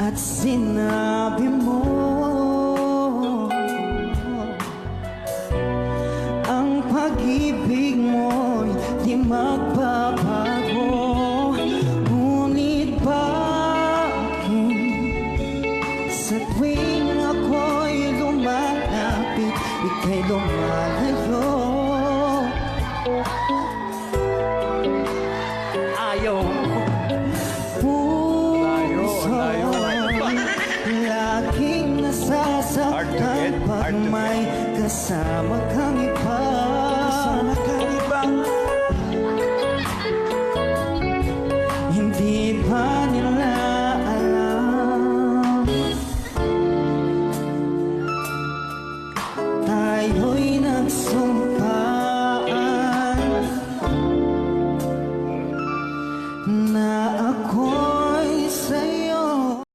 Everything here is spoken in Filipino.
at sinabi mo ang pag-ibig mo'y di magbabago. Ngunit bakit sa tuwing ako'y lumalapit, ika'y lumalayo? Ayaw. Laging nasasaktan pag may kasama kang